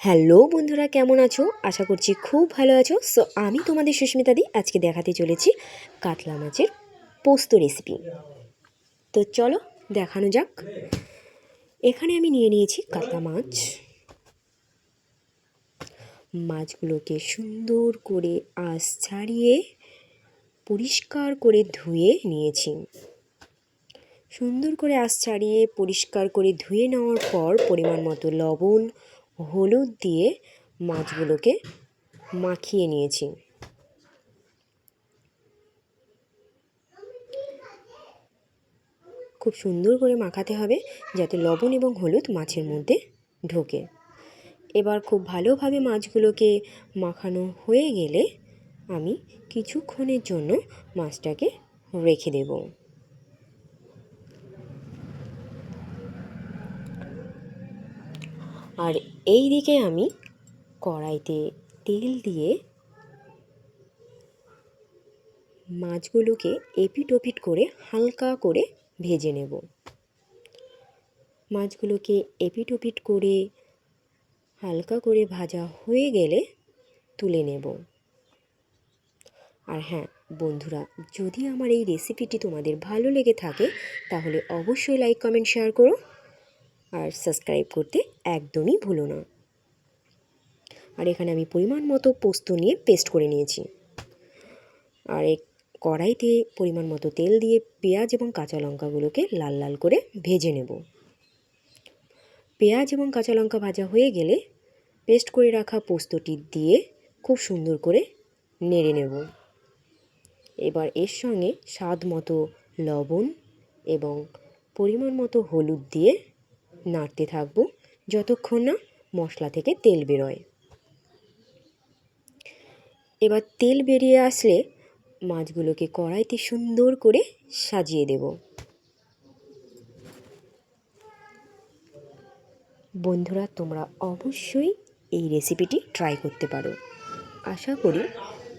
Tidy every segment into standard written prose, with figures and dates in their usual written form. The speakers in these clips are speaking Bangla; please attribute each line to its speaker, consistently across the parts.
Speaker 1: হ্যালো বন্ধুরা, কেমন আছো? আশা করছি খুব ভালো আছো। আমি তোমাদের সুস্মিতাদি আজকে দেখাতে চলেছি কাতলা মাছের পোস্ত রেসিপি। তো চলো দেখানো যাক। এখানে আমি নিয়ে নিয়েছি কাতলা মাছ। মাছগুলোকে সুন্দর করে আঁশ ছাড়িয়ে পরিষ্কার করে ধুয়ে নিয়েছি। সুন্দর করে আঁশ ছাড়িয়ে পরিষ্কার করে ধুয়ে নেওয়ার পর পরিমাণ মতো লবণ, হলুদ দিয়ে মাছগুলোকে মাখিয়ে নিয়েছি। খুব সুন্দর করে মাখাতে হবে যাতে লবণ এবং হলুদ মাছের মধ্যে ঢোকে। এবার খুব ভালোভাবে মাছগুলোকে মাখানো হয়ে গেলে আমি কিছুক্ষণের জন্য মাছটাকে রেখে দেব। আর এই দিকে আমি কড়াইতে তেল দিয়ে মাছগুলোকে এপিট ওপিট করে হালকা করে ভেজে নেব। মাছগুলোকে এপিট ওপিট করে হালকা করে ভাজা হয়ে গেলে তুলে নেব। আর হ্যাঁ বন্ধুরা, যদি আমার এই রেসিপিটি তোমাদের ভালো লেগে থাকে তাহলে অবশ্যই লাইক, কমেন্ট, শেয়ার করো আর সাবস্ক্রাইব করতে একদমই ভুলো না। আর এখানে আমি পরিমাণ মতো পোস্ত নিয়ে পেস্ট করে নিয়েছি। আর এই কড়াইতে পরিমাণ মতো তেল দিয়ে পেঁয়াজ এবং কাঁচা লঙ্কাগুলোকে লাল লাল করে ভেজে নেব। পেঁয়াজ এবং কাঁচা লঙ্কা ভাজা হয়ে গেলে পেস্ট করে রাখা পোস্তটি দিয়ে খুব সুন্দর করে নেড়ে নেব। এবার এর সঙ্গে স্বাদ মতো লবণ এবং পরিমাণ মতো হলুদ দিয়ে নাড়তে থাকবো যতক্ষণ না মশলা থেকে তেল বেরোয়। এবার তেল বেরিয়ে আসলে মাছগুলোকে কড়াইতে সুন্দর করে সাজিয়ে দেব। বন্ধুরা, তোমরা অবশ্যই এই রেসিপিটি ট্রাই করতে পারো। আশা করি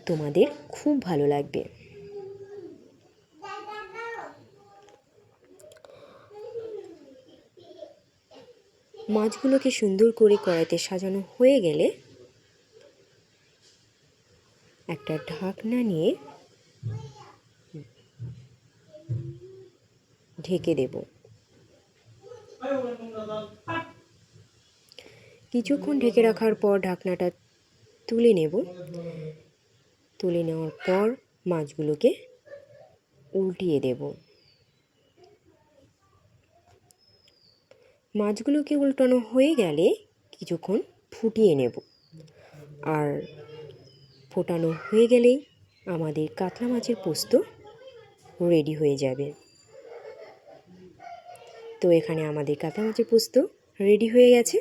Speaker 1: তোমাদের খুব ভালো লাগবে। মাছগুলোকে সুন্দর করে কড়াইতে সাজানো হয়ে গেলে একটা ঢাকনা নিয়ে ঢেকে দেব। কিছুক্ষণ ঢেকে রাখার পর ঢাকনাটা তুলে নেব। তুলে নেওয়ার পর মাছগুলোকে উল্টিয়ে দেব। মাছগুলোকে উল্টানো হয়ে গেলে কিছুক্ষণ ফুটিয়ে নেব। আর ফোটানো হয়ে গেলেই আমাদের কাতলা মাছের পোস্ত রেডি হয়ে যাবে। তো এখানে আমাদের কাতলা মাছের পোস্ত রেডি হয়ে গেছে।